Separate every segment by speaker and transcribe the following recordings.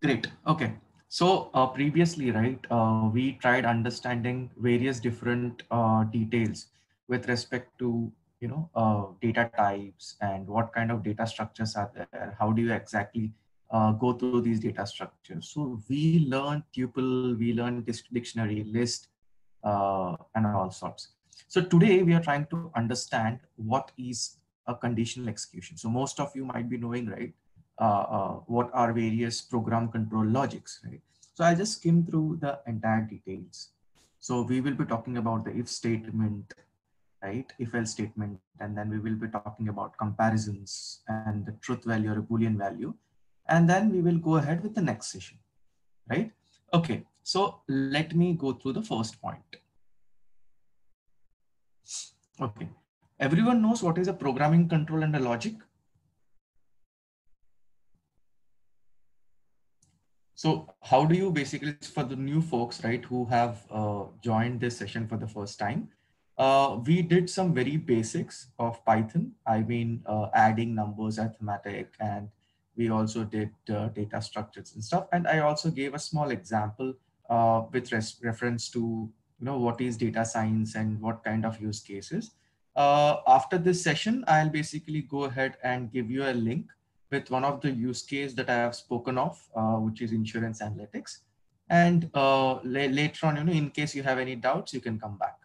Speaker 1: Great. Okay. So previously, right, we tried understanding various different details with respect to, data types and what kind of data structures are there. How do you exactly go through these data structures? So we learned tuple, we learned dictionary, list, and all sorts. So today we are trying to understand what is a conditional execution. So most of you might be knowing, right? What are various program control logics, right? So I'll just skim through the entire details. So we will be talking about the if statement, right? If else statement, and then we will be talking about comparisons and the truth value or a Boolean value. And then we will go ahead with the next session, right? Okay, so let me go through the first point. Okay, everyone knows what is a programming control and a logic. So how do you basically, for the new folks, right, who have joined this session for the first time, we did some very basics of Python. I mean, adding numbers, arithmetic, and we also did data structures and stuff. And I also gave a small example with reference to, what is data science and what kind of use cases. After this session, I'll basically go ahead and give you a link with one of the use case that I have spoken of, which is insurance analytics. And later on, in case you have any doubts, you can come back.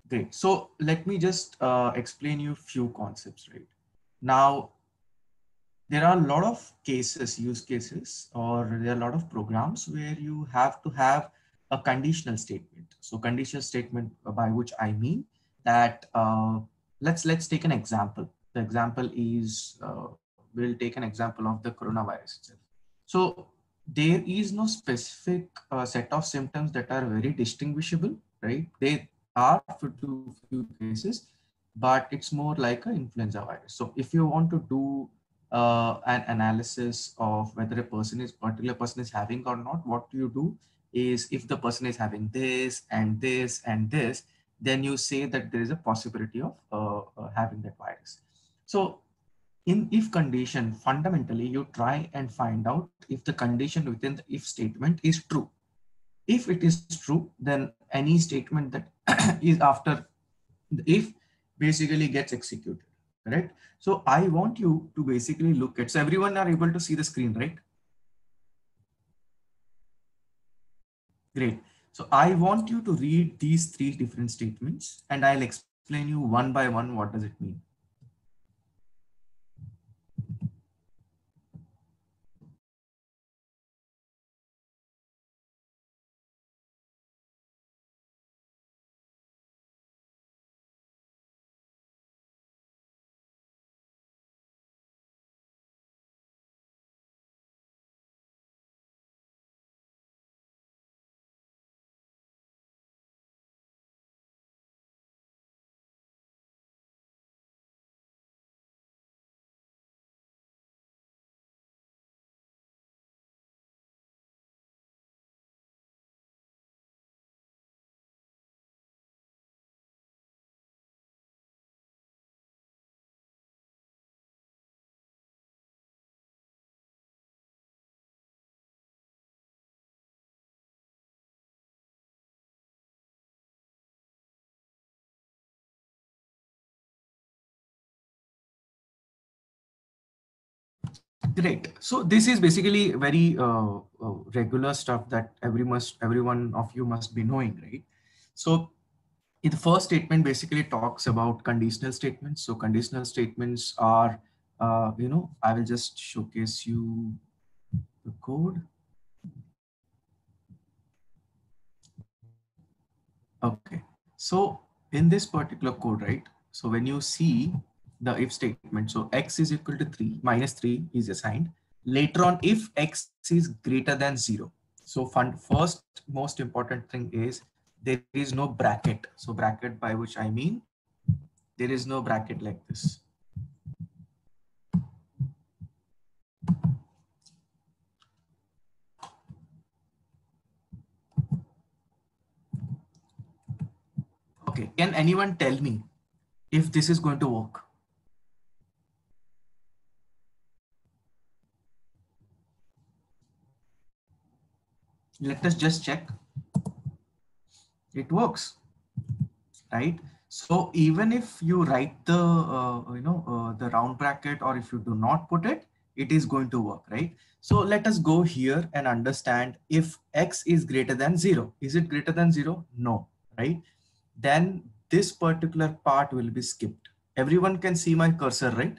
Speaker 1: Great. So let me just explain you a few concepts, right? Now, there are a lot of cases, use cases, or there are a lot of programs where you have to have a conditional statement. So conditional statement, by which I mean that let's take an example. The example is we'll take an example of the coronavirus itself. So there is no specific set of symptoms that are very distinguishable, right? They are for few cases, but it's more like an influenza virus. So if you want to do an analysis of whether a particular person is having or not, what you do is if the person is having this and this and this, then you say that there is a possibility of having that virus. So in if condition, fundamentally, you try and find out if the condition within the if statement is true. If it is true, then any statement that is after the if basically gets executed, correct? So I want you to basically look at, so everyone are able to see the screen, right? Great. So I want you to read these three different statements and I'll explain you one by one what does it mean. Great. So this is basically very regular stuff that everyone of you must be knowing, right? So the first statement basically talks about conditional statements. So conditional statements are, I will just showcase you the code. Okay. So in this particular code, right? So when you see the if statement, so x is equal to 3, minus 3 is assigned. Later on, if x is greater than 0. So first most important thing is there is no bracket. So bracket, by which I mean there is no bracket like this. Okay. Can anyone tell me if this is going to work? Let us just check. It works, right? So even if you write the the round bracket, or if you do not put it, it is going to work, right? So let us go here and understand if x is greater than 0. Is it greater than 0? No, right? Then this particular part will be skipped. Everyone can see my cursor, right?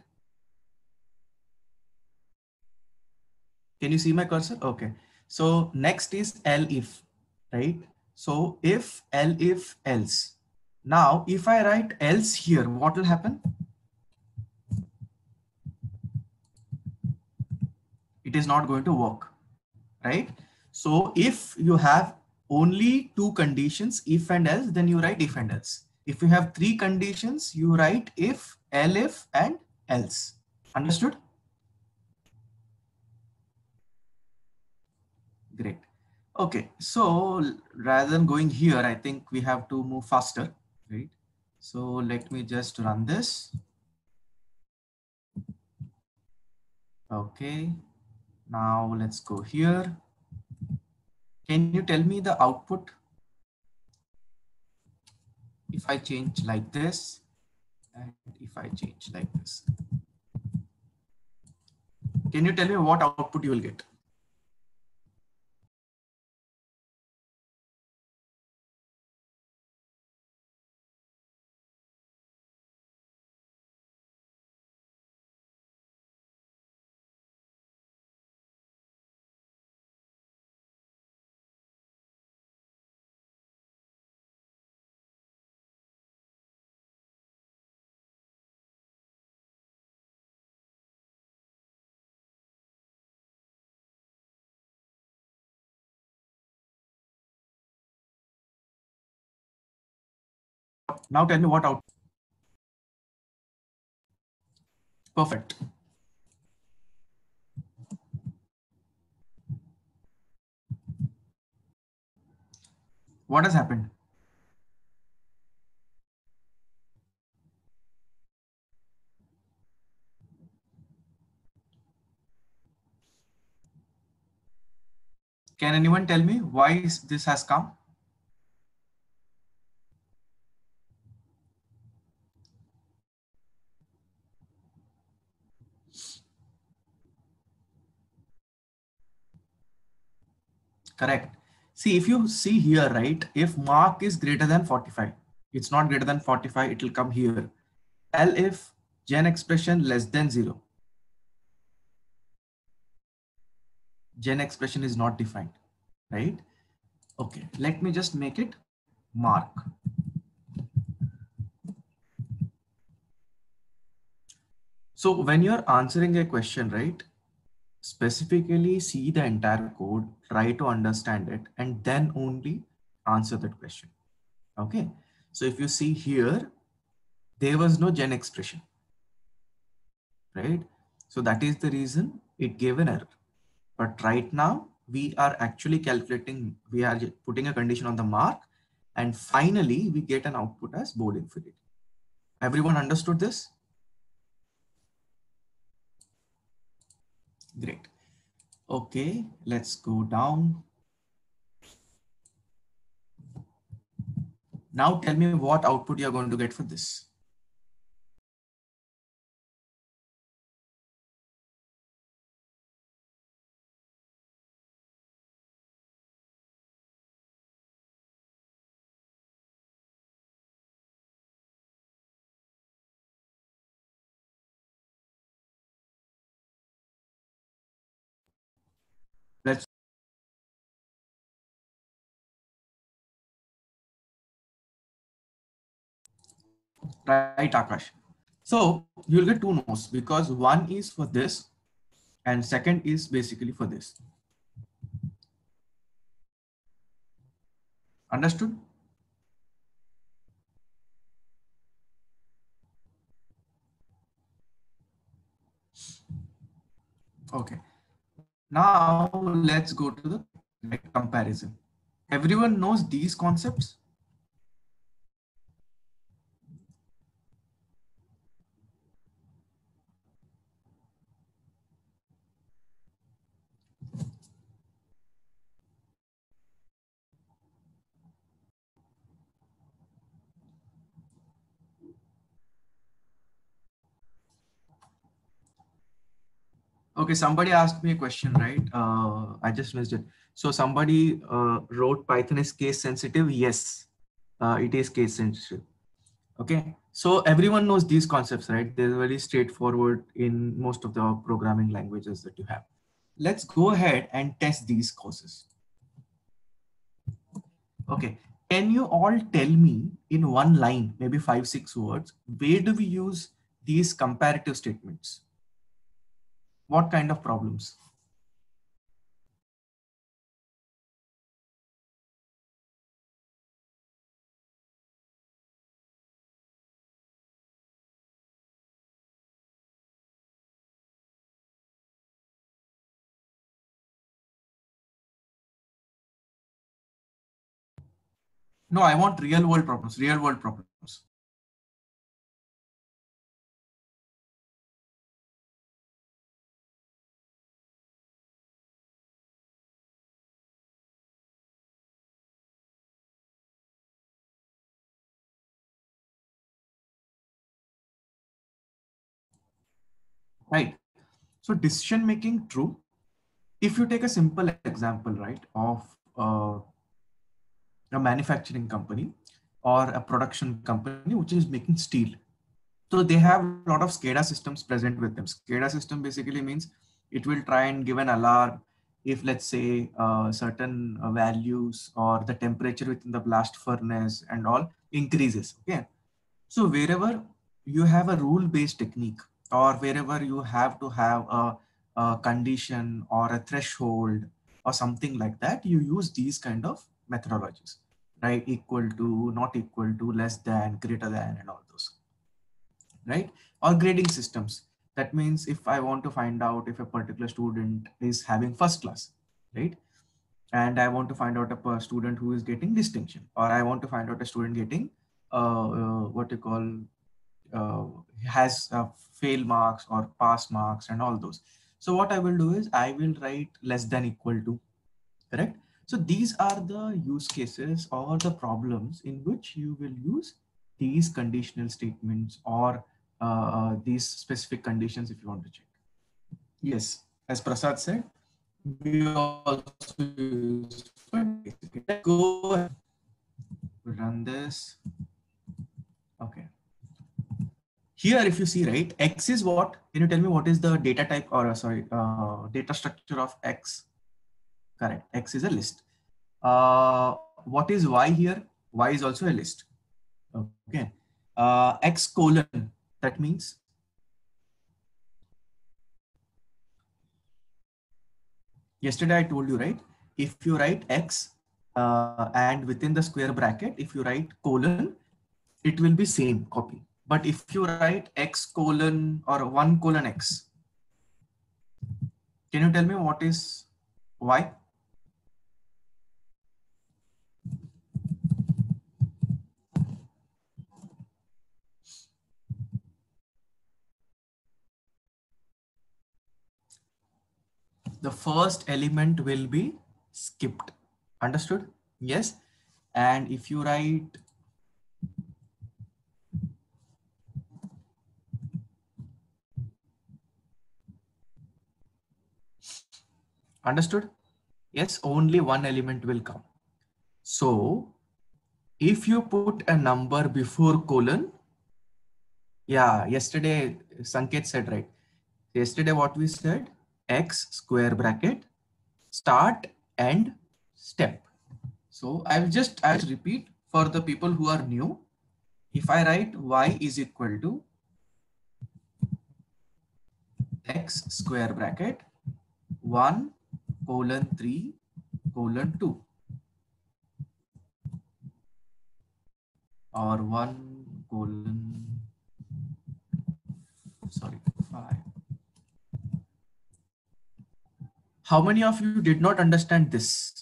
Speaker 1: Can you see my cursor? Okay. So next is elif, right? So if, elif, else. Now, if I write else here, what will happen? It is not going to work, right? So if you have only two conditions, if and else, then you write if and else. If you have three conditions, you write if, elif, and else. Understood? Great. Okay, so rather than going here, I think we have to move faster, right? So let me just run this. Okay, now let's go here. Can you tell me the output if I change like this and if I change like this? Can you tell me what output you will get? Now tell me what output. Perfect. What has happened? Can anyone tell me why this has come? Correct. See, if you see here, right, if mark is greater than 45, it's not greater than 45, it will come here. L if gen expression less than 0, gen expression is not defined, right? Okay, let me just make it mark. So when you're answering a question, right, specifically see the entire code, try to understand it, and then only answer that question. Okay. So if you see here, there was no gen expression, right? So that is the reason it gave an error. But right now we are actually calculating, we are putting a condition on the mark, and finally we get an output as board infinity. Everyone understood this? Great. Okay, let's go down. Now tell me what output you're going to get for this. Let's right, Akash. So you'll get two no's because one is for this and second is basically for this. Understood? Okay. Now let's go to the comparison. Everyone knows these concepts. Okay, somebody asked me a question, right? I just missed it. So somebody wrote Python is case sensitive. Yes, it is case sensitive. Okay, so everyone knows these concepts, right? They're very straightforward in most of the programming languages that you have. Let's go ahead and test these courses. Okay, can you all tell me in one line, maybe 5, 6 words, where do we use these comparative statements? What kind of problems? No, I want real world problems, real world problems. Right. So decision making, true. If you take a simple example, right, of a manufacturing company or a production company which is making steel. So they have a lot of SCADA systems present with them. SCADA system basically means it will try and give an alarm if, let's say, certain values or the temperature within the blast furnace and all increases. Okay. So wherever you have a rule-based technique, or wherever you have to have a condition or a threshold or something like that, you use these kind of methodologies, right? Equal to, not equal to, less than, greater than, and all those, right? Or grading systems. That means if I want to find out if a particular student is having first class, right? And I want to find out a student who is getting distinction, or I want to find out a student getting what you call uh, has fail marks or pass marks and all those. So what I will do is I will write less than equal to, correct? So these are the use cases or the problems in which you will use these conditional statements or these specific conditions if you want to check. Yes, as Prasad said, we also use for basic. Let's go ahead, run this. Okay. Here, if you see, right, X is what? Can you tell me what is the data type or sorry, data structure of X? Correct. X is a list. What is Y here? Y is also a list. Okay. X colon, that means yesterday I told you, right? If you write X and within the square bracket, if you write colon, it will be same copy. But if you write X colon or 1:X, can you tell me what is Y? The first element will be skipped. Understood? Yes. And if you write, understood? Yes, only one element will come. So if you put a number before colon, yeah, yesterday Sanket said, right? Yesterday what we said, X square bracket, start and step. So I'll repeat for the people who are new. If I write Y is equal to X square bracket 1:3:2 or 1 sorry 5. How many of you did not understand this?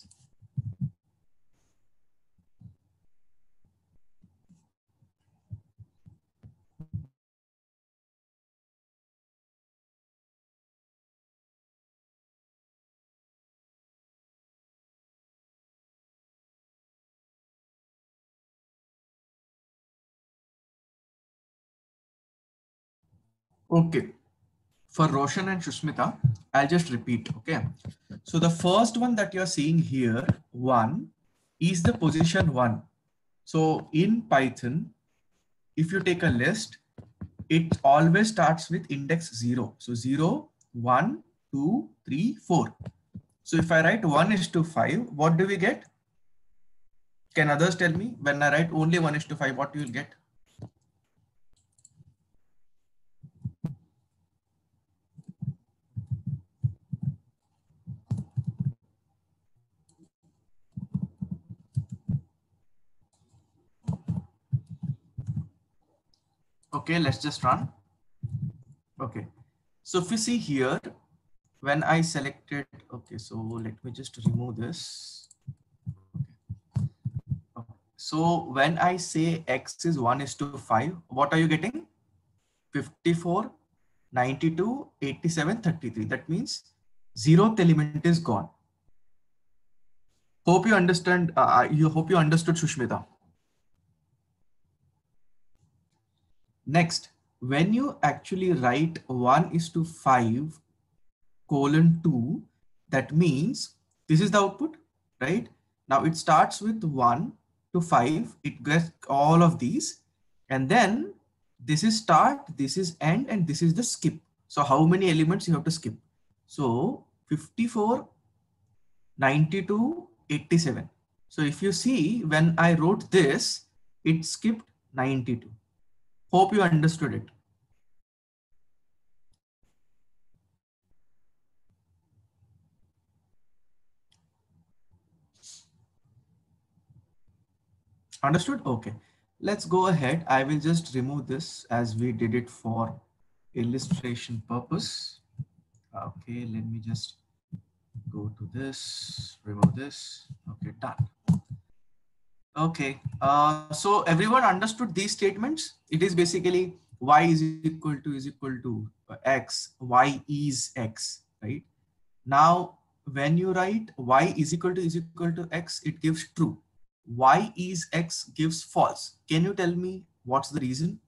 Speaker 1: Okay, for Roshan and Shushmita, I'll just repeat, okay? So the first one that you're seeing here, 1, is the position 1. So in Python, if you take a list, it always starts with index 0. So 0, 1, 2, 3, 4. So if I write 1 is to 5, what do we get? Can others tell me? When I write only 1 is to 5, what you will get? Okay, let's just run. Okay. So if you see here, when I selected, okay, so let me just remove this. Okay. So when I say X is 1 is to 5, what are you getting? 54, 92, 87, 33. That means 0th element is gone. Hope you understand. You hope you understood, Shushmita. Next, when you actually write 1 is to 5 colon 2, that means this is the output, right? Now it starts with 1 to 5. It gets all of these. And then this is start, this is end, and this is the skip. So how many elements you have to skip? So 54, 92, 87. So if you see, when I wrote this, it skipped 92. Hope you understood it. Understood? Okay. Let's go ahead. I will just remove this as we did it for illustration purpose. Okay, let me just go to this, remove this. Okay, done. Okay, so everyone understood these statements? It is basically y is equal to x, y is x, right? Now, when you write y is equal to x, it gives true. Y is x gives false. Can you tell me what's the reason?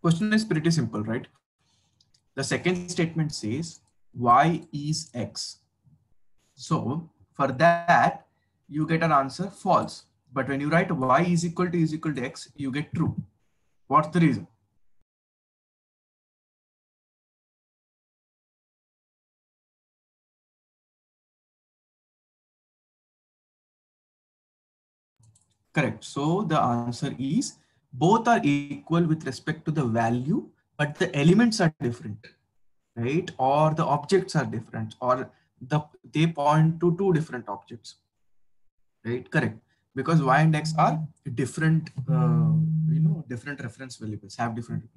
Speaker 1: Question is pretty simple, right? The second statement says y is x. So for that, you get an answer false. But when you write y is equal to x, you get true. What's the reason? Correct. So the answer is both are equal with respect to the value, but the elements are different, right? Or the objects are different, or they point to two different objects, right? Correct. Because y and x are different, different reference variables have different.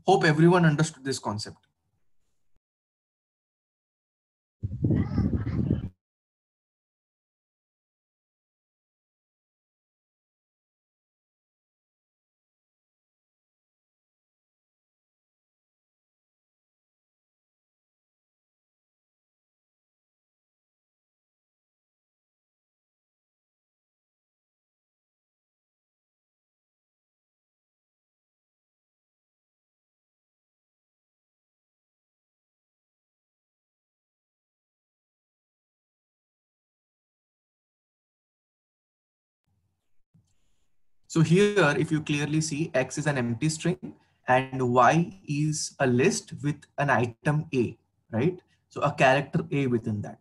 Speaker 1: Hope everyone understood this concept. So here, if you clearly see, X is an empty string and Y is a list with an item A, right? So a character A within that.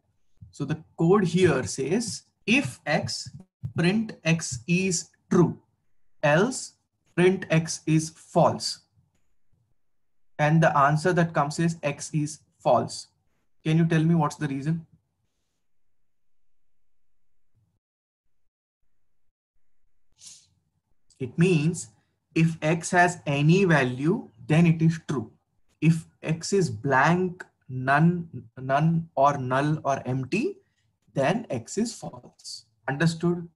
Speaker 1: So the code here says, if X, print X is true, else print X is false. And the answer that comes is X is false. Can you tell me what's the reason? It means if x has any value, then it is true. If x is blank, none or null or empty, then x is false. Understood?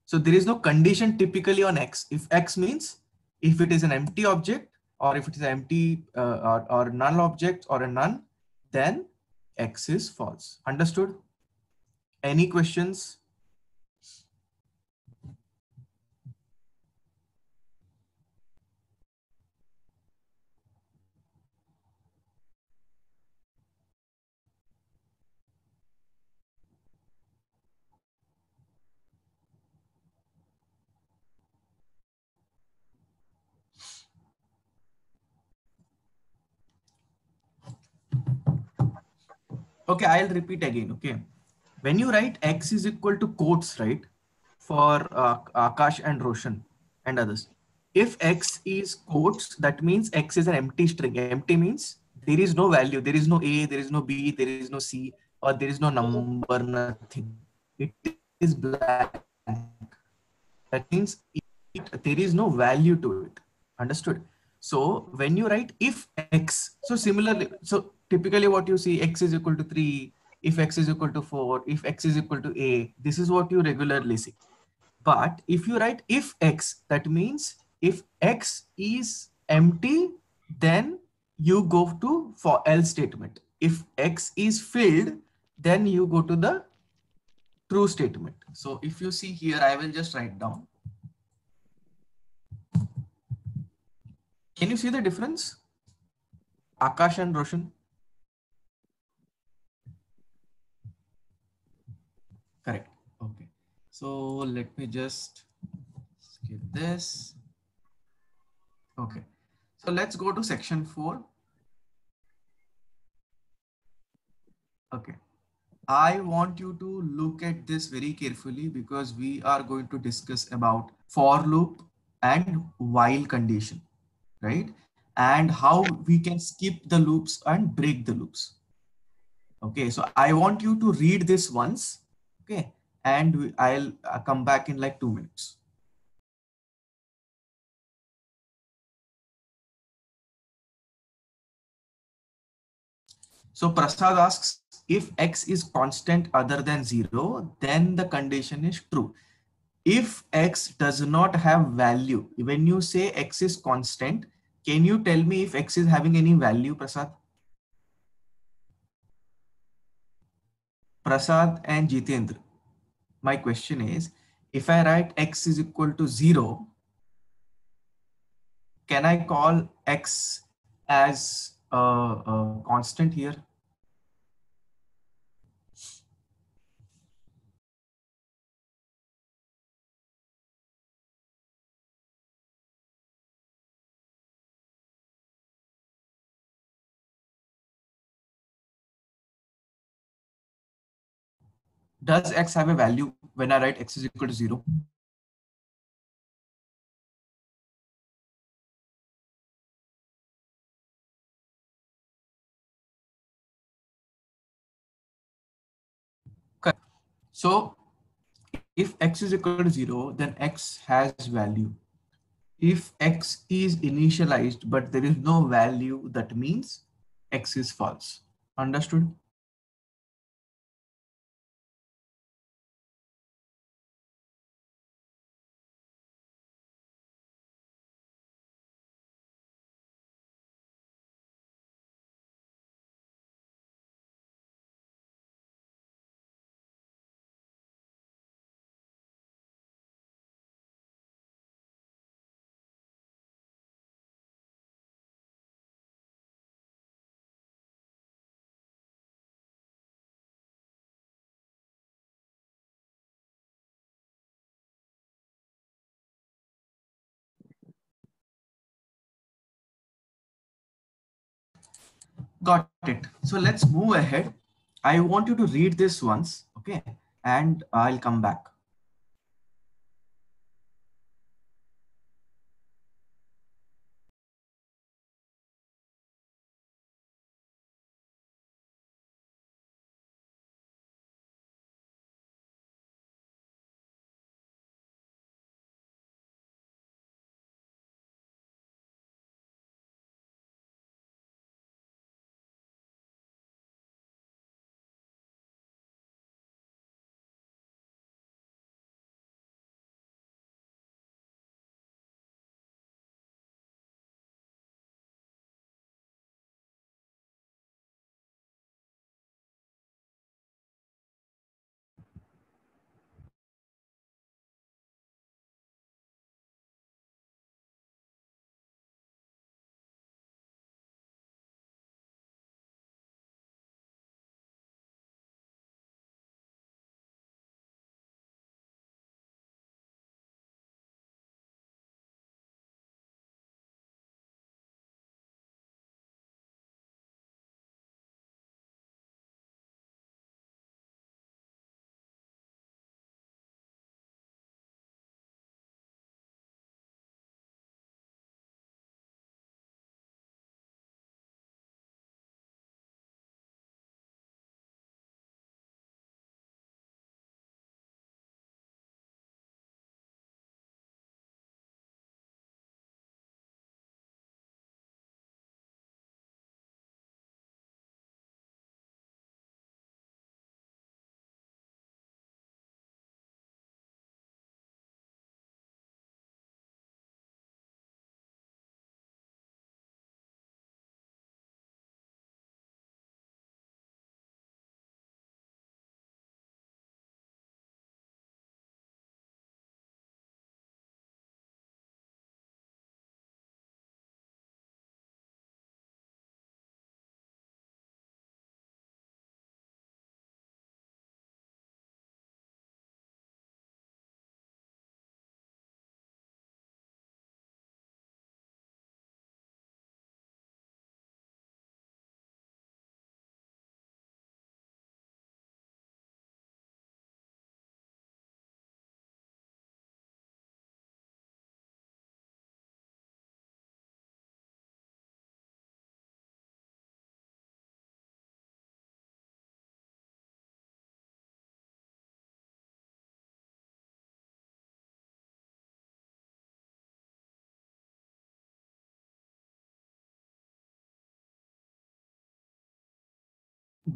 Speaker 1: So there is no condition typically on x. If x means if it is an empty object, or if it is an empty or null object or a none, then x is false. Understood? Any questions? Okay, I'll repeat again. Okay. When you write x is equal to quotes, right? For Akash and Roshan and others. If x is quotes, that means x is an empty string. Empty means there is no value. There is no A, there is no B, there is no C, or there is no number, nothing. It is blank. That means there is no value to it. Understood? So when you write if x, so similarly, so typically what you see, x is equal to 3, if x is equal to 4, if x is equal to a, this is what you regularly see. But if you write if x, that means if x is empty, then you go to for else statement. If x is filled, then you go to the true statement. So if you see here, I will just write down. Can you see the difference? Akash and Roshan? Correct. Okay. So let me just skip this. Okay. So let's go to section 4. Okay. I want you to look at this very carefully because we are going to discuss about for loop and while condition, right? And how we can skip the loops and break the loops. Okay, so I want you to read this once, okay, and I'll come back in like 2 minutes. So Prasad asks, if x is constant other than 0, then the condition is true. If x does not have value, when you say x is constant, can you tell me if x is having any value, Prasad? Prasad and Jitendra. My question is, if I write x is equal to 0, can I call x as a constant here? Does x have a value when I write x is equal to 0? Correct. So if x is equal to 0, then x has value. If x is initialized but there is no value, that means x is false. Understood? Got it. So let's move ahead. I want you to read this once, okay? And I'll come back.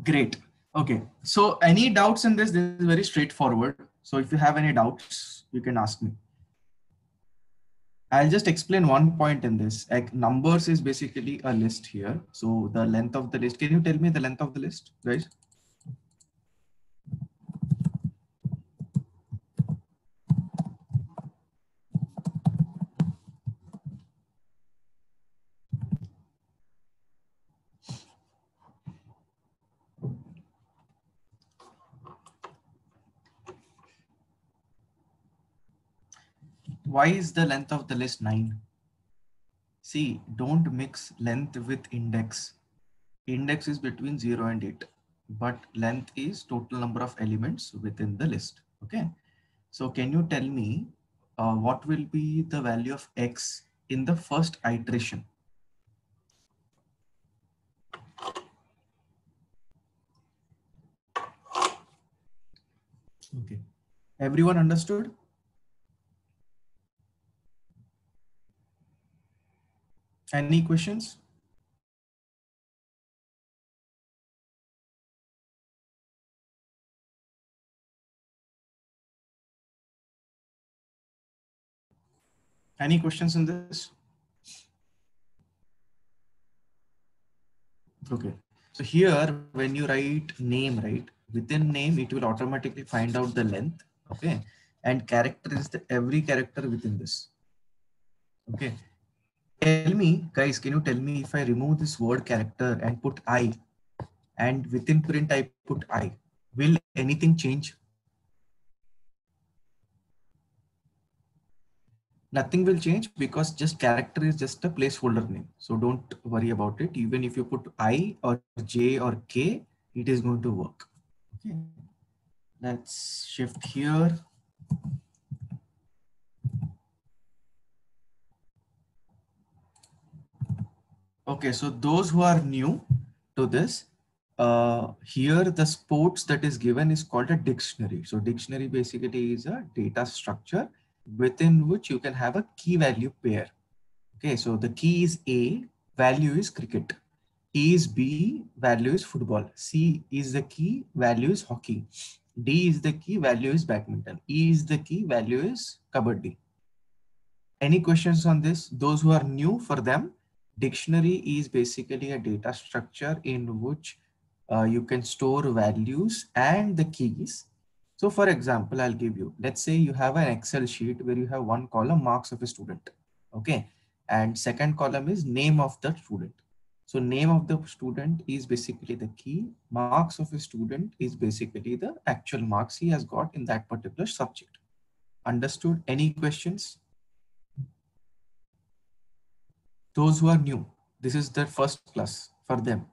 Speaker 1: Great. Okay. So any doubts in this? This is very straightforward. So if you have any doubts, you can ask me. I'll just explain one point in this. Like numbers is basically a list here. So the length of the list. Can you tell me the length of the list, guys? Why is the length of the list 9? See, don't mix length with index. Index is between 0 and 8, but length is total number of elements within the list. Okay. So can you tell me what will be the value of X in the first iteration? Okay. Everyone understood? Any questions? Any questions in this? Okay. So here, when you write name, right, within name, it will automatically find out the length. Okay. And character is the every character within this. Okay. Tell me, guys, can you tell me if I remove this word character and put I, and within print I put I, will anything change? Nothing will change because just character is just a placeholder name. So don't worry about it. Even if you put I or J or K, it is going to work. Okay. Let's shift here. Okay, so those who are new to this, here the sports that is given is called a dictionary. So dictionary basically is a data structure within which you can have a key value pair. Okay, so the key is A, value is cricket. E is B, value is football. C is the key, value is hockey. D is the key, value is badminton. E is the key, value is kabaddi. Any questions on this? Those who are new, for them, dictionary is basically a data structure in which you can store values and the keys. So for example, I'll give you, let's say you have an Excel sheet where you have one column marks of a student. Okay. And second column is name of the student. So name of the student is basically the key. Marks of a student is basically the actual marks he has got in that particular subject. Understood? Any questions? Those who are new, this is their first class for them.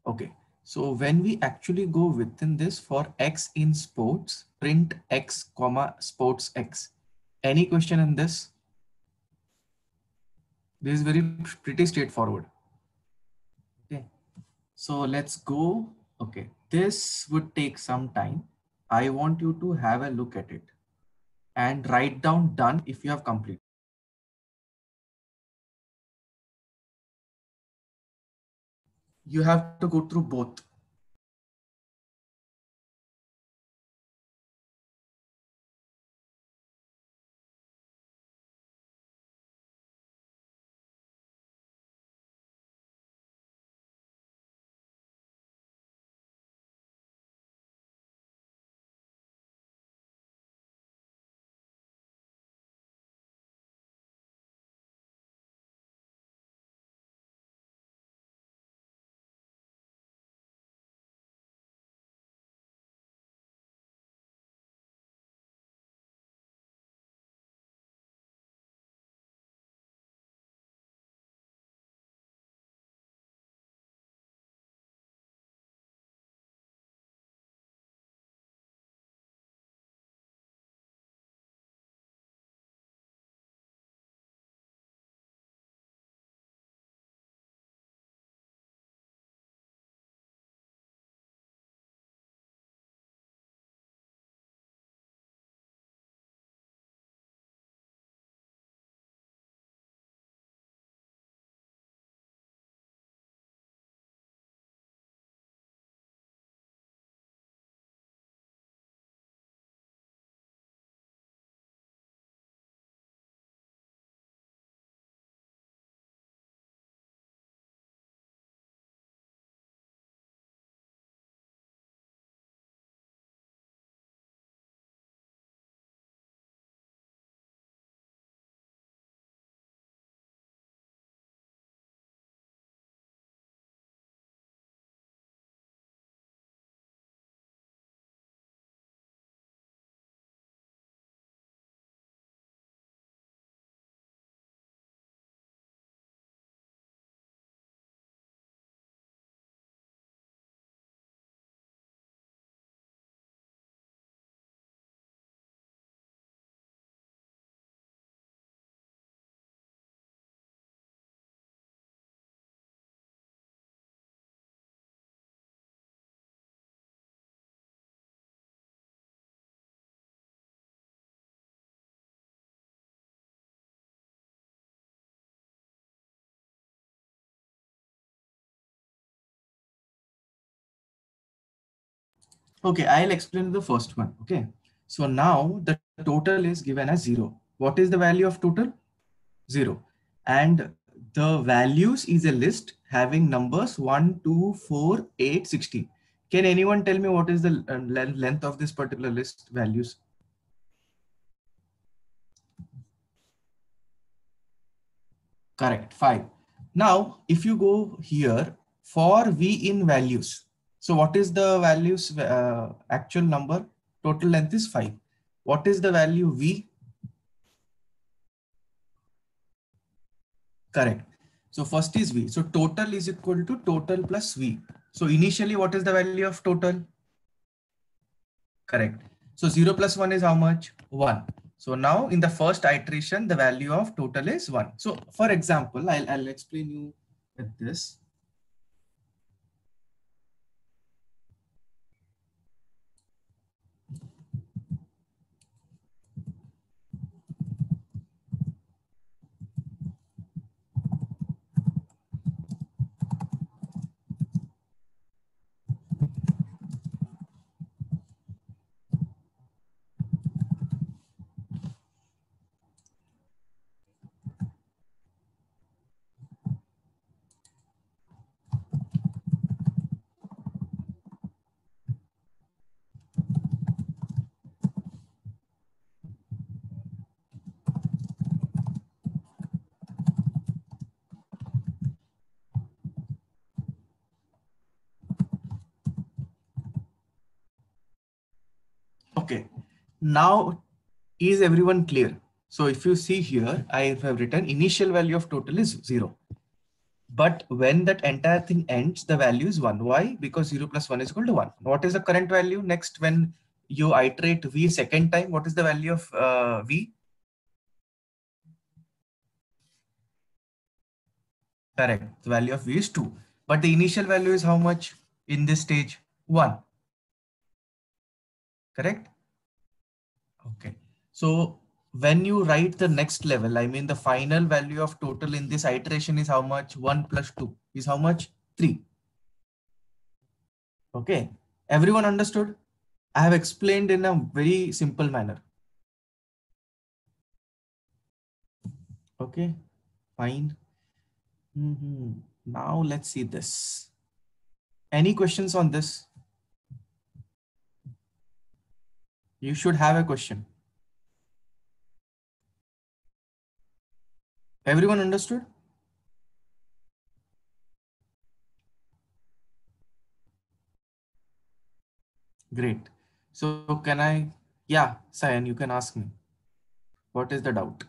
Speaker 1: Okay. So when we actually go within this for X in sports, print X comma sports X. Any question in this? This is very pretty straightforward. Okay. So let's go. Okay. This would take some time. I want you to have a look at it and write down done if you have completed. You have to go through both. Okay, I'll explain the first one. Okay. So now the total is given as 0. What is the value of total? 0. And the values is a list having numbers 1, 2, 4, 8, 16. Can anyone tell me what is the length of this particular list values? Correct, 5. Now, if you go here for V in values, so what is the values actual number? Total length is 5. What is the value V? Correct. So first is V. So total is equal to total plus V. So initially, what is the value of total? Correct. So 0 plus 1 is how much? 1. So now in the first iteration, the value of total is 1. So for example, I'll explain you with this. Okay. Now is everyone clear? So if you see here, I have written initial value of total is 0. But when that entire thing ends, the value is 1. Why? Because 0 plus 1 is equal to 1. What is the current value? Next, when you iterate V second time, what is the value of V? Correct. The value of V is 2. But the initial value is how much in this stage? 1. Correct? Okay. So when you write the next level, I mean the final value of total in this iteration is how much? 1 plus 2 is how much? 3. Okay. Everyone understood? I have explained in a very simple manner. Okay. Fine. Now let's see this. Any questions on this? You should have a question. Everyone understood? Great. So can I, yeah, Sayan, you can ask me. What is the doubt?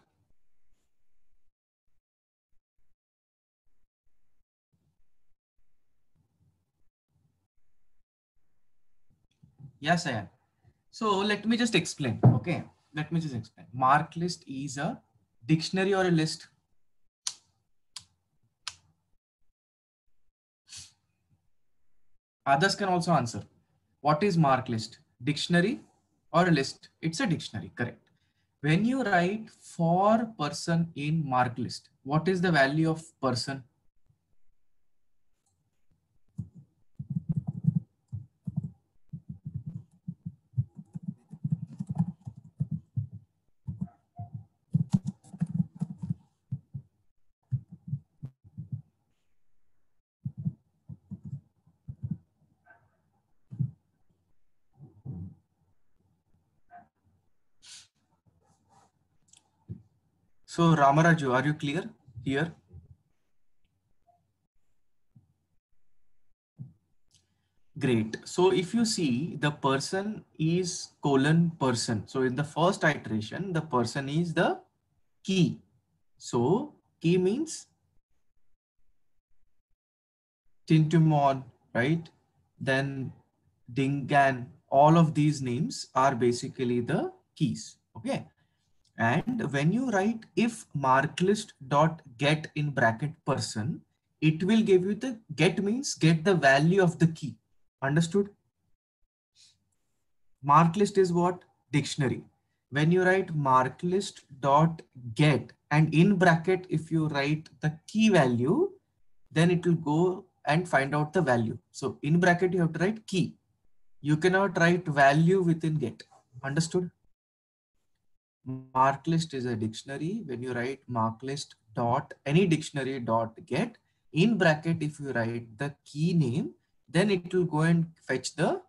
Speaker 1: Yes, Sayan. So let me just explain. Okay. Let me just explain. Mark list is a dictionary or a list. Others can also answer. What is mark list? Dictionary or a list? It's a dictionary, correct. When you write for person in mark list, what is the value of person? So Ramaraju, are you clear here? Great. So if you see the person is colon person. So in the first iteration, the person is the key. So key means Tintumon, right? Then Dingan, all of these names are basically the keys. Okay. And when you write if marklist dot get in bracket person, it will give you the get means get the value of the key. Understood? Mark list is what? Dictionary. When you write mark list dot get and in bracket, if you write the key value, then it will go and find out the value. So in bracket, you have to write key. You cannot write value within get. Understood? Mark list is a dictionary. When you write mark list dot any dictionary dot get, in bracket, if you write the key name, then it will go and fetch the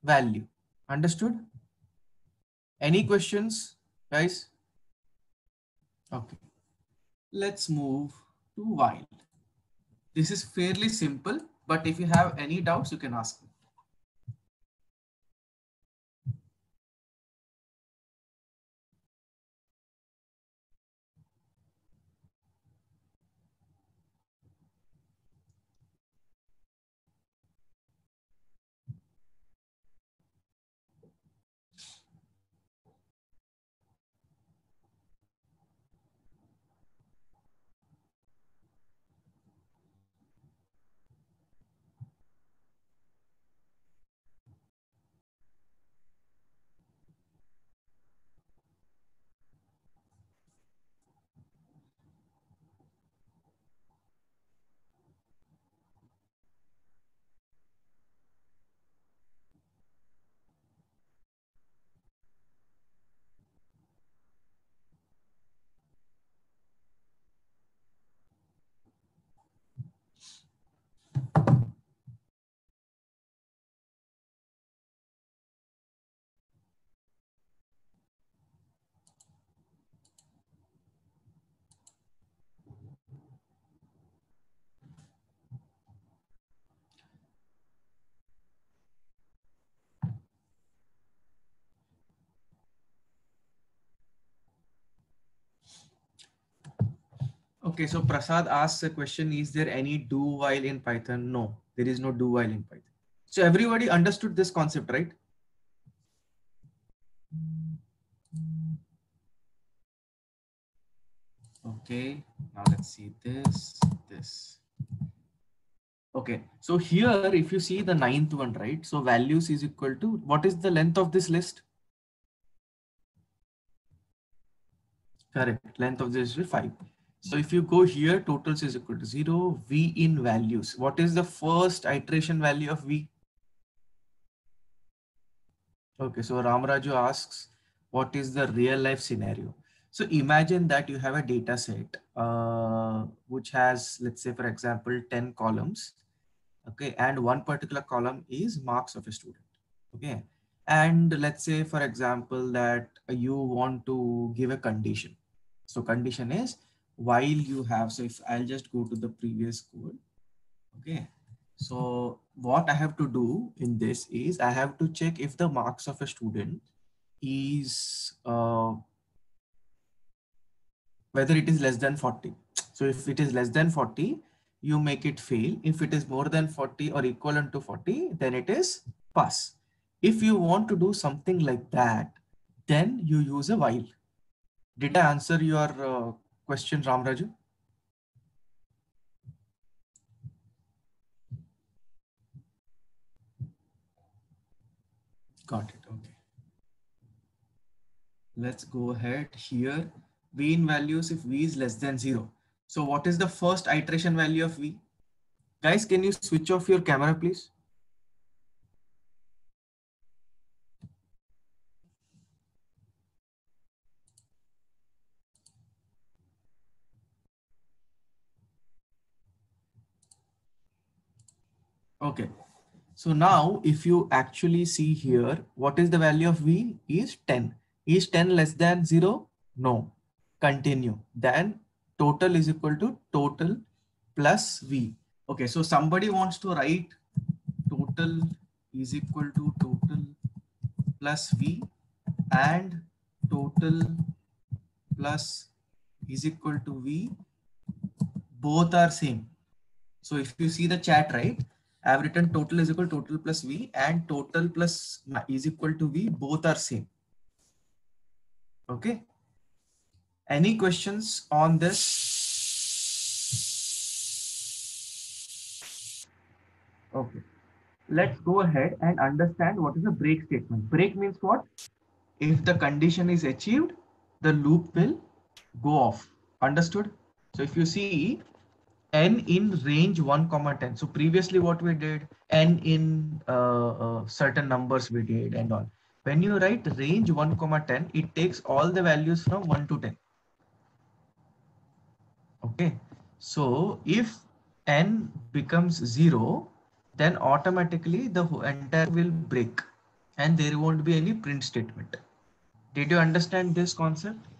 Speaker 1: value. Understood? Any questions, guys? Okay. Let's move to while. This is fairly simple, but if you have any doubts, you can ask me. Okay, so Prasad asks a question, is there any do while in Python? No, there is no do while in Python. So everybody understood this concept, right? Okay, now let's see this. Okay, so here, if you see the ninth one, right? So values is equal to, what is the length of this list? Correct, length of this is 5. So if you go here, totals is equal to 0, V in values. What is the first iteration value of V? Okay, so Ramaraju asks, what is the real life scenario? So imagine that you have a data set which has, let's say, for example, 10 columns. Okay, and one particular column is marks of a student. Okay, and let's say, for example, that you want to give a condition. So condition is while you have, so if I'll just go to the previous code. Okay, so what I have to do in this is I have to check if the marks of a student is whether it is less than 40. So if it is less than 40, you make it fail. If it is more than 40 or equivalent to 40, then it is pass. If you want to do something like that, then you use a while. Did I answer your question, Ramraju? Got it. Okay. Let's go ahead here. V in values if V is less than 0. So what is the first iteration value of V? Guys, can you switch off your camera, please? Okay. So now if you actually see here, what is the value of V is 10. Is 10 less than 0? No. Continue. Then total is equal to total plus V. Okay. So somebody wants to write total is equal to total plus V and total plus is equal to V. Both are same. So if you see the chat, right, I have written total is equal to total plus V and total plus is equal to V. Both are same. Okay. Any questions on this? Okay. Let's go ahead and understand what is a break statement. Break means what? If the condition is achieved, the loop will go off. Understood? So if you see n in range 1 comma 10. So previously what we did, n in certain numbers we did and all. When you write range 1 comma 10, it takes all the values from 1 to 10. Okay, so if n becomes 0, then automatically the entire will break and there won't be any print statement. Did you understand this concept?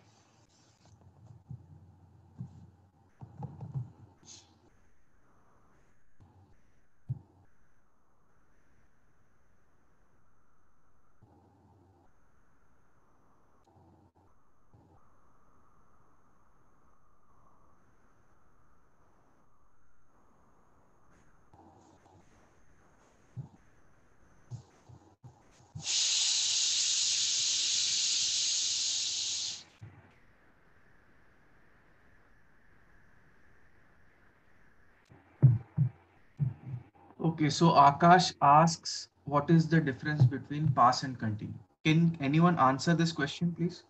Speaker 1: Okay, so Akash asks, what is the difference between pass and continue? Can anyone answer this question, please?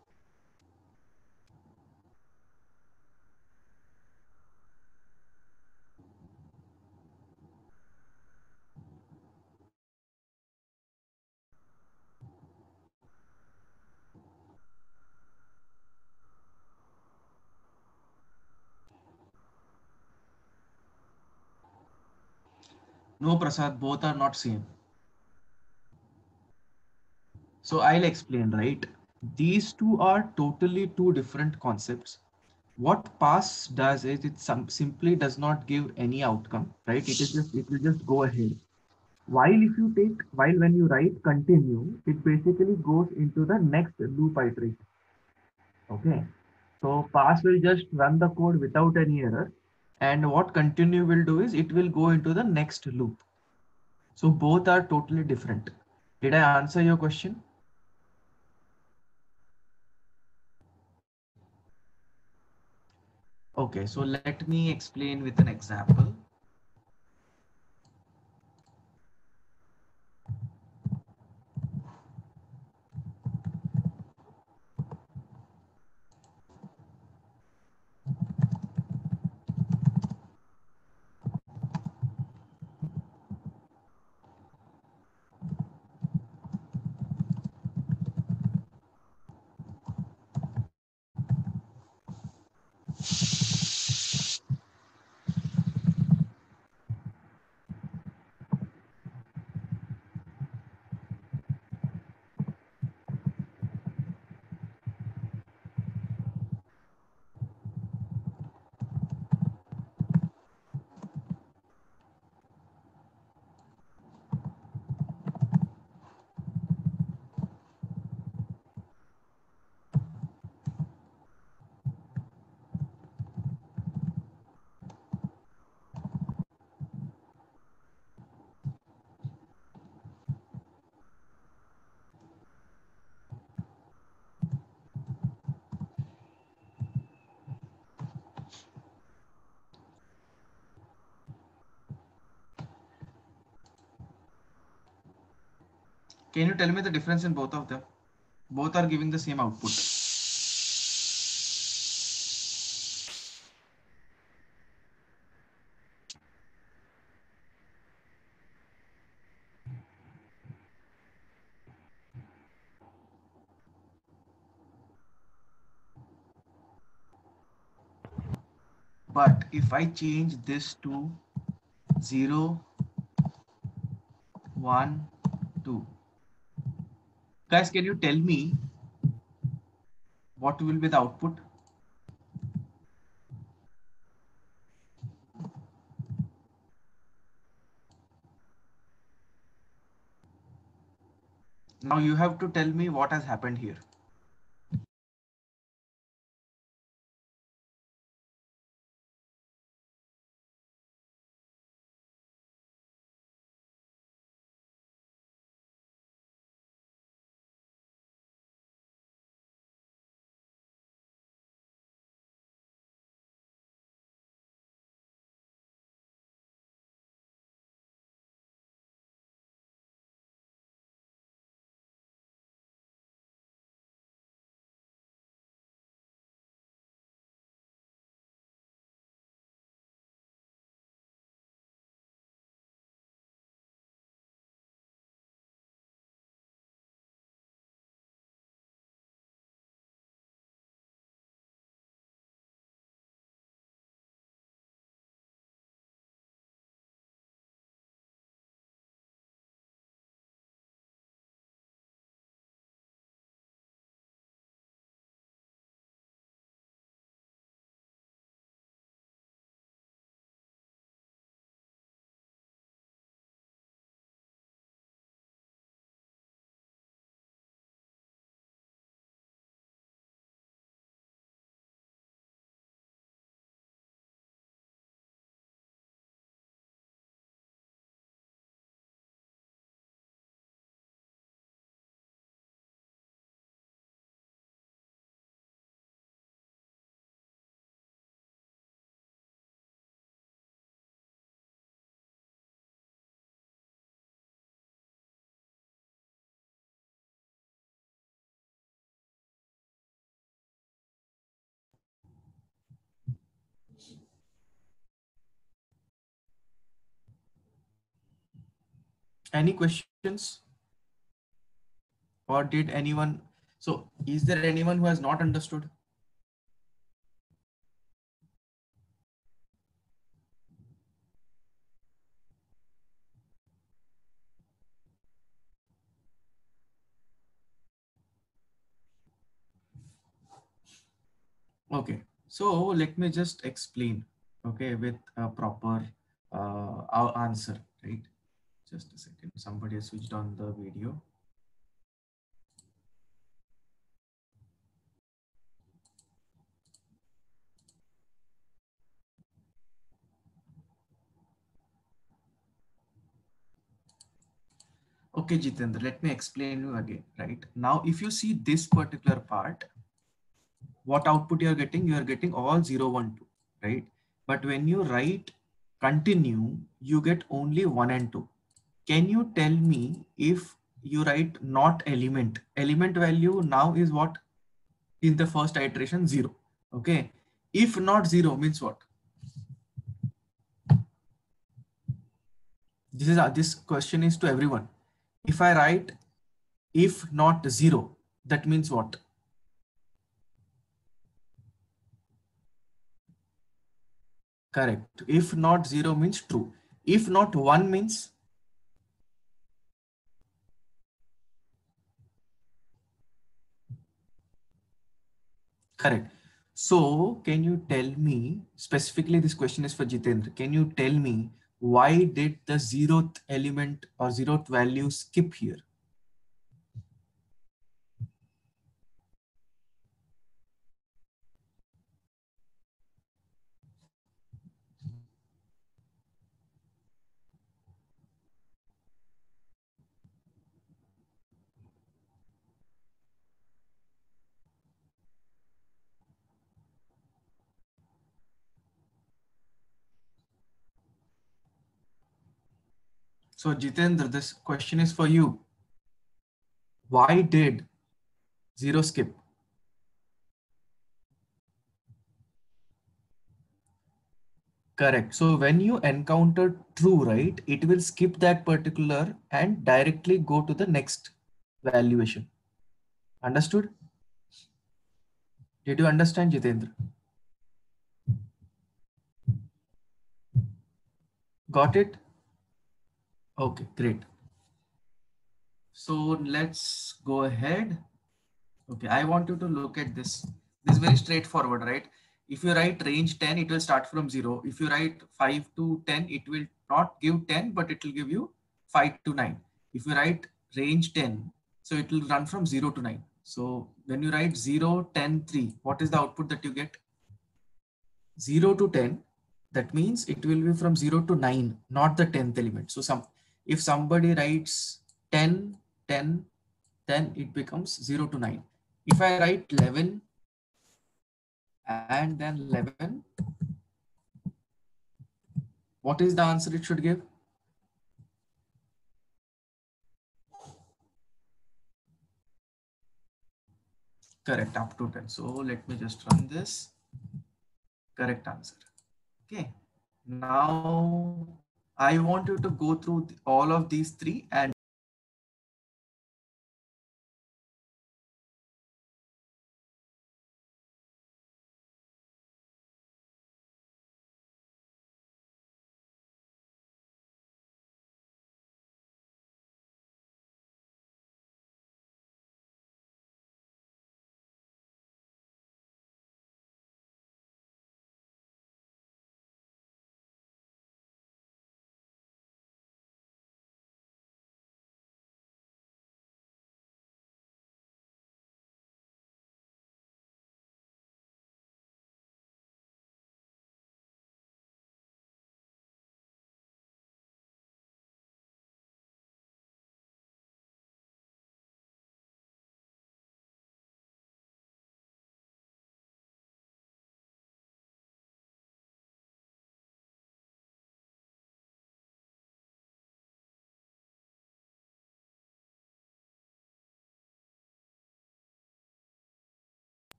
Speaker 1: No, Prasad, both are not same. So I'll explain, right? These two are totally two different concepts. What pass does is it simply does not give any outcome, right? It will just go ahead. While when you write continue, it basically goes into the next loop iteration. Okay. So pass will just run the code without any error. And what continue will do is it will go into the next loop. So both are totally different. Did I answer your question? Okay, so let me explain with an example. Can you tell me the difference in both of them? Both are giving the same output. But if I change this to 0, 1, 2. Guys, can you tell me what will be the output? Now you have to tell me what has happened here. Any questions? Or did anyone? So is there anyone who has not understood? Okay, so let me just explain, okay, with a proper our answer, right? Just a second. Somebody has switched on the video. Okay, Jitendra, let me explain you again, right? Now, if you see this particular part, what output you are getting all 0, 1, 2, right? But when you write continue, you get only 1 and 2. Can you tell me if you write not element, element value now is what in the first iteration 0. Okay. If not 0 means what? This question is to everyone. If I write if not 0, that means what? Correct. If not 0 means true. If not 1 means correct. So can you tell me, specifically this question is for Jitendra, can you tell me why did the 0th element or 0th value skip here? So Jitendra, this question is for you. Why did 0 skip? Correct. So when you encounter true, right, it will skip that particular and directly go to the next valuation. Understood? Did you understand, Jitendra? Got it? Okay, great. So let's go ahead. Okay, I want you to look at this. This is very straightforward, right? If you write range 10, it will start from 0. If you write 5 to 10, it will not give 10, but it will give you 5 to 9. If you write range 10, so it will run from 0 to 9. So when you write 0, 10, 3, what is the output that you get? 0 to 10. That means it will be from 0 to 9, not the 10th element. So if somebody writes 10, 10, then it becomes 0 to 9. If I write 11 and then 11, what is the answer it should give? Correct, up to 10. So let me just run this. Correct answer. Okay. Now I want you to go through all of these three and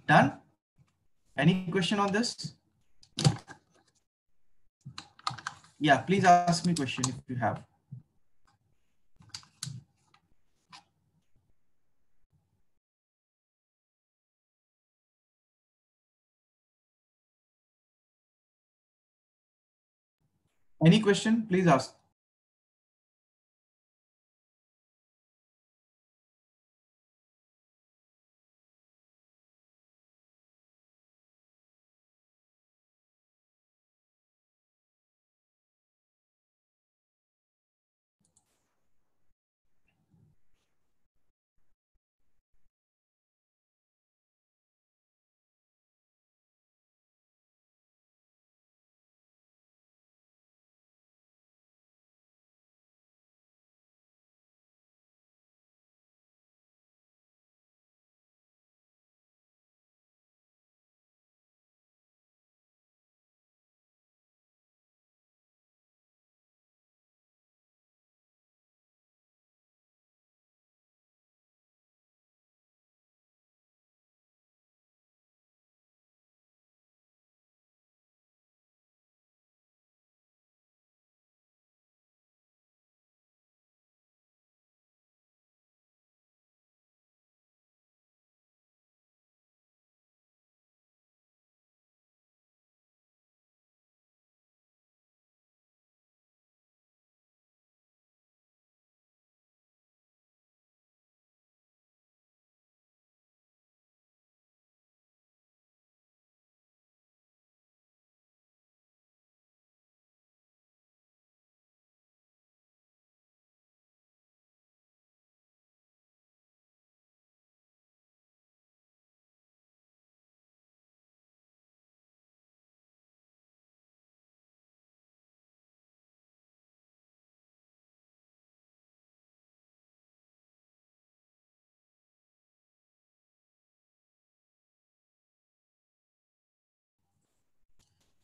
Speaker 1: done. Any question on this? Yeah, please ask me question if you have. Any question, please ask.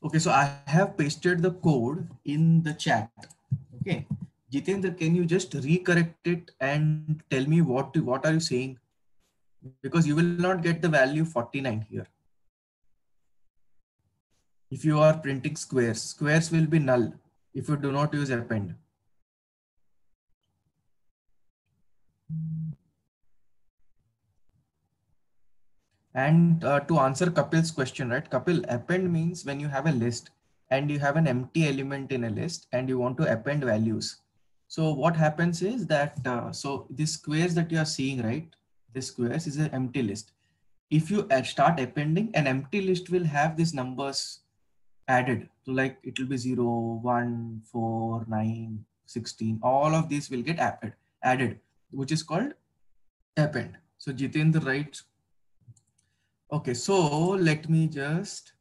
Speaker 1: Okay, so I have pasted the code in the chat. Okay, Jitendra, can you just recorrect it and tell me what are you saying? Because you will not get the value 49 here. If you are printing squares, squares will be null if you do not use append. And to answer Kapil's question, right? Kapil, append means when you have a list and you have an empty element in a list and you want to append values. So what happens is that, so this squares that you are seeing, right? This squares is an empty list. If you start appending, an empty list will have these numbers added. So like it will be 0, 1, 4, 9, 16. All of these will get added, which is called append. So Jitendra writes, okay, so let me just,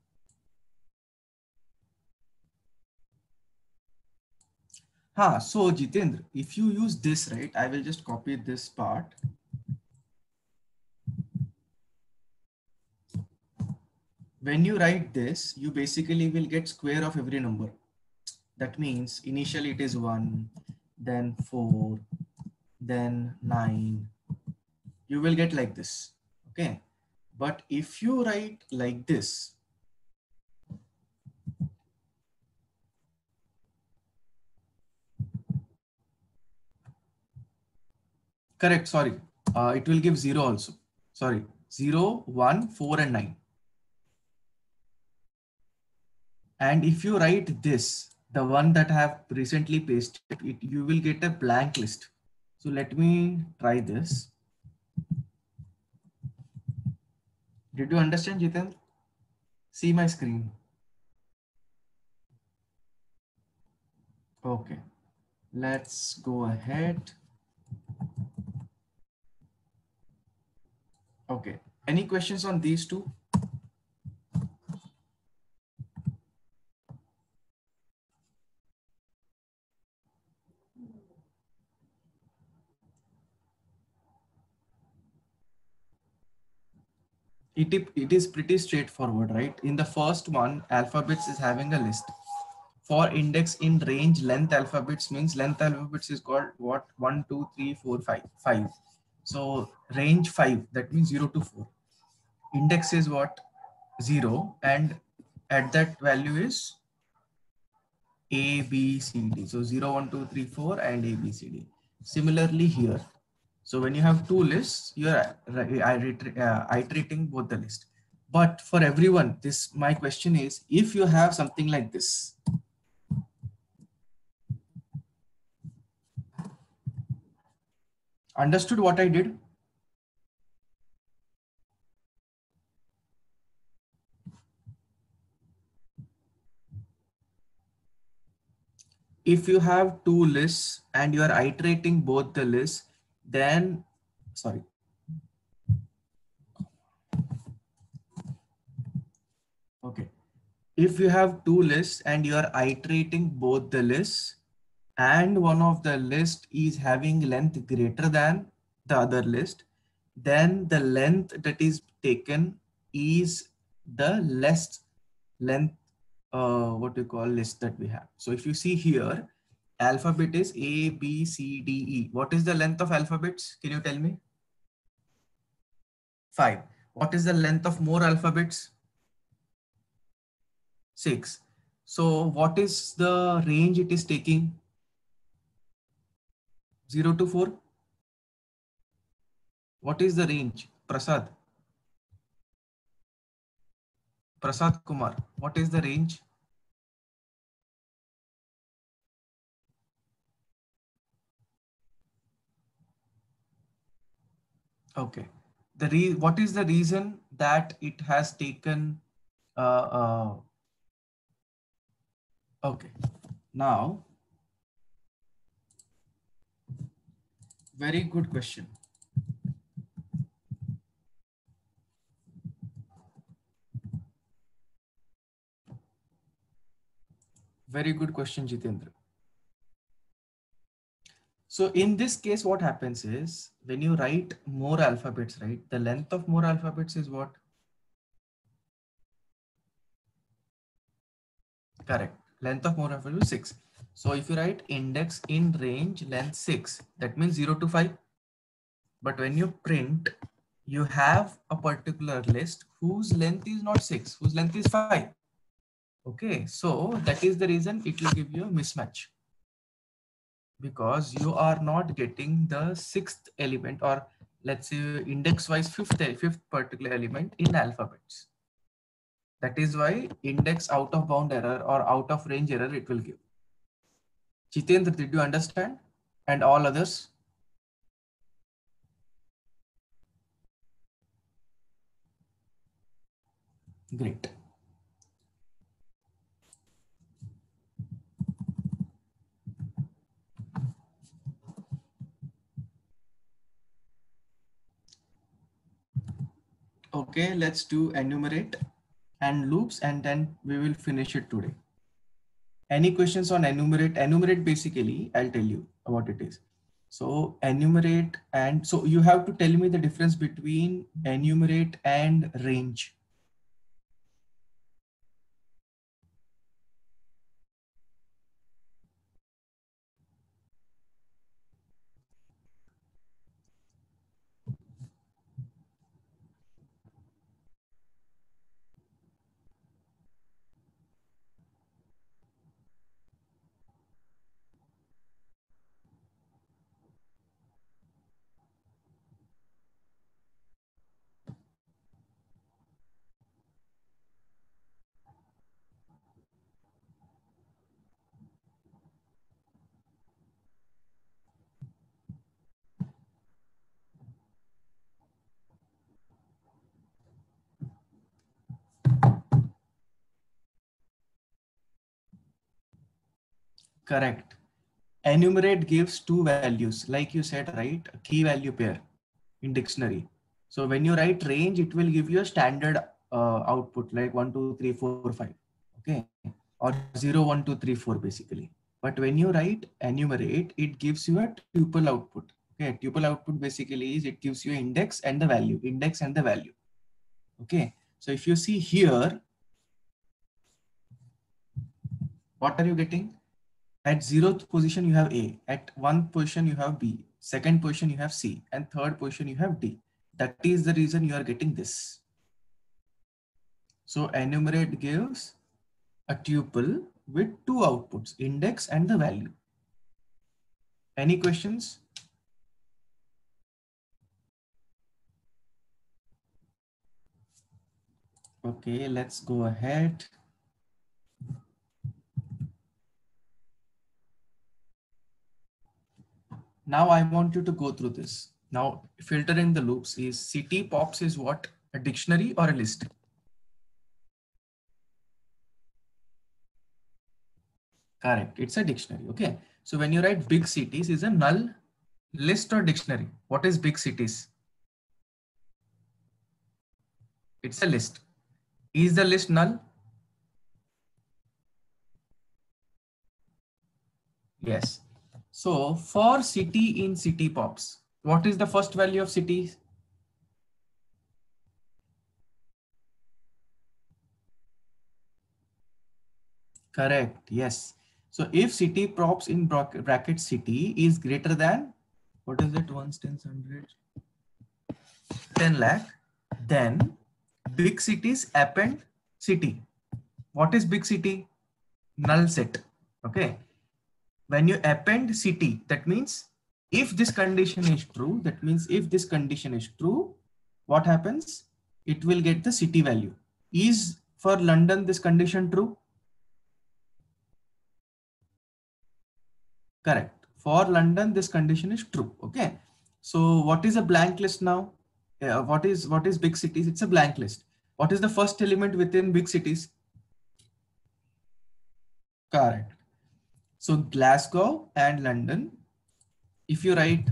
Speaker 1: so Jitendra, if you use this, right, I will just copy this part. When you write this, you basically will get square of every number. That means initially it is 1, then 4, then 9. You will get like this, okay? But if you write like this, correct, sorry, it will give 0 also. Sorry, 0, 1, 4, and 9. And if you write this, the one that I have recently pasted, you will get a blank list. So let me try this. Did you understand, Jitendra? See my screen. Okay, let's go ahead. Okay, any questions on these two? It is pretty straightforward, right? In the first one, alphabets is having a list. For index in range, length alphabets means length alphabets is called what? 1, 2, 3, 4, 5. 5. So range 5, that means 0 to 4. Index is what? 0, and at that value is A, B, C, D. So 0, 1, 2, 3, 4, and A, B, C, D. Similarly here. So when you have two lists, you are iterating both the list. But for everyone, my question is, if you have something like this, Understood what I did? If you have two lists and you are iterating both the lists, then, sorry. Okay. If you have two lists and you are iterating both the lists, and one of the list is having length greater than the other list, then the length that is taken is the less length, what we call list that we have. So if you see here, alphabet is A, B, C, D, E. What is the length of alphabets? Can you tell me? 5. What is the length of more alphabets? 6. So what is the range it is taking? 0 to 4. What is the range? Prasad. Prasad Kumar. What is the range? Okay. What is the reason that it has taken? Okay. Now, very good question. Very good question, Jitendra. So in this case, what happens is when you write more alphabets, right? The length of more alphabets is what? Correct. Length of more alphabets is 6. So if you write index in range length 6, that means 0 to 5. But when you print, you have a particular list whose length is not 6, whose length is 5. Okay, so that is the reason it will give you a mismatch, because you are not getting the sixth element, or let's say index wise fifth particular element in alphabets. That is why index out of bound error or out of range error it will give. Jitendra, did you understand? And all others? Great. Okay, let's do enumerate and loops, and then we will finish it today. Any questions on enumerate? Enumerate basically, I'll tell you what it is. So enumerate, and so you have to tell me the difference between enumerate and range. Correct. Enumerate gives two values, like you said, right? A key value pair in dictionary. So when you write range, it will give you a standard output like 1, 2, 3, 4, 5. Okay. Or 0, 1, 2, 3, 4 basically. But when you write enumerate, it gives you a tuple output. Okay. Tuple output basically is it gives you index and the value, index and the value. Okay. So if you see here, what are you getting? At 0th position, you have A. At 1 position, you have B. Second position, you have C. And third position, you have D. That is the reason you are getting this. So enumerate gives a tuple with two outputs, index and the value. Any questions? Okay, let's go ahead. Now I want you to go through this. Now filtering the loops is city pops is what? A dictionary or a list? Correct. It's a dictionary. Okay. So when you write big cities is a null list or dictionary. What is big cities? It's a list. Is the list null? Yes. So for city in city pops, what is the first value of city? Correct. Yes. So if city props in bracket city is greater than, what is it? 1 10 100 10 lakh, then big cities append city. What is big city? Null set. Okay. When you append city, that means if this condition is true, that means if this condition is true, what happens? It will get the city value. Is for London this condition true? Correct. For London, this condition is true. Okay. So what is a blank list now? What is big cities? It's a blank list. What is the first element within big cities? Correct. So Glasgow and London, if you write,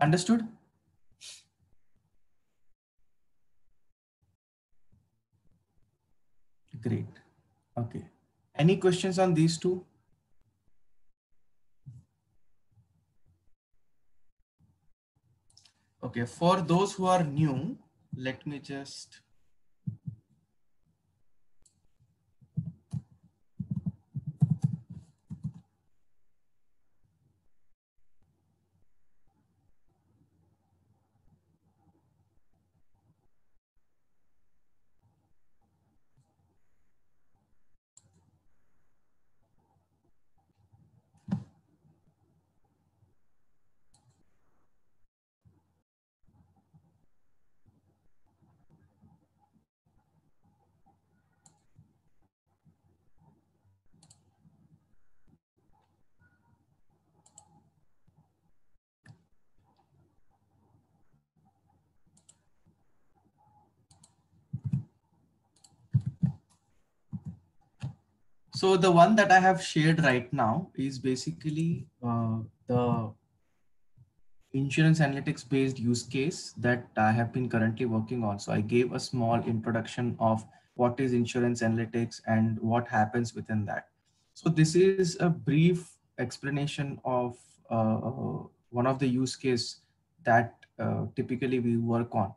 Speaker 1: understood? Great. Okay. Any questions on these two? Okay. For those who are new, let me just so the one that I have shared right now is basically the insurance analytics based use case that I have been currently working on. So I gave a small introduction of what is insurance analytics and what happens within that. So this is a brief explanation of one of the use case that typically we work on.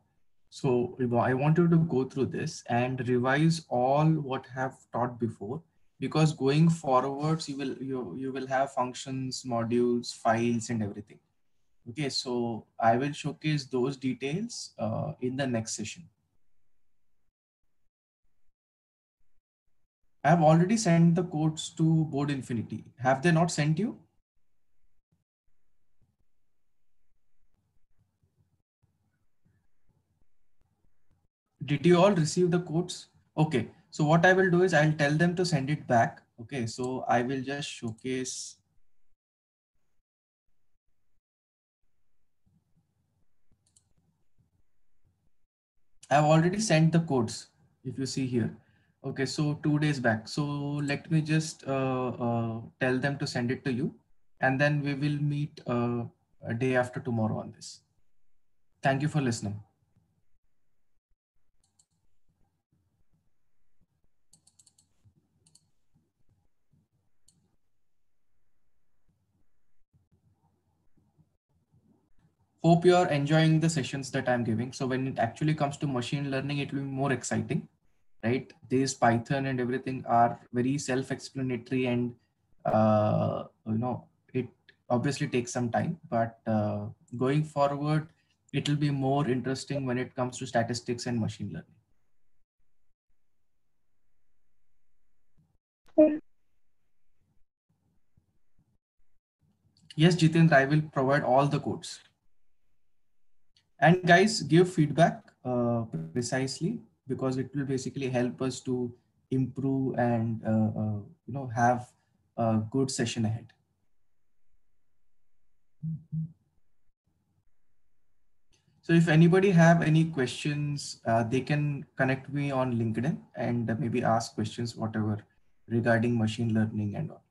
Speaker 1: So I want you to go through this and revise all what have taught before, because going forwards you will have functions, modules, files, and everything. Okay, so I will showcase those details in the next session. I have already sent the codes to Board Infinity. Have they not sent you? Did you all receive the codes? Okay, so what I will do is I'll tell them to send it back. Okay, so I will just showcase. I've already sent the codes, if you see here. Okay, so 2 days back. So let me just tell them to send it to you, and then we will meet a day after tomorrow on this. Thank you for listening. Hope you are enjoying the sessions that I'm giving. So when it actually comes to machine learning, it will be more exciting, right? These Python and everything are very self-explanatory, and it obviously takes some time, but going forward, it will be more interesting when it comes to statistics and machine learning. Yes, Jitendra, I will provide all the codes. And guys, give feedback precisely, because it will basically help us to improve and have a good session ahead. So if anybody have any questions, they can connect me on LinkedIn and maybe ask questions, whatever, regarding machine learning and all.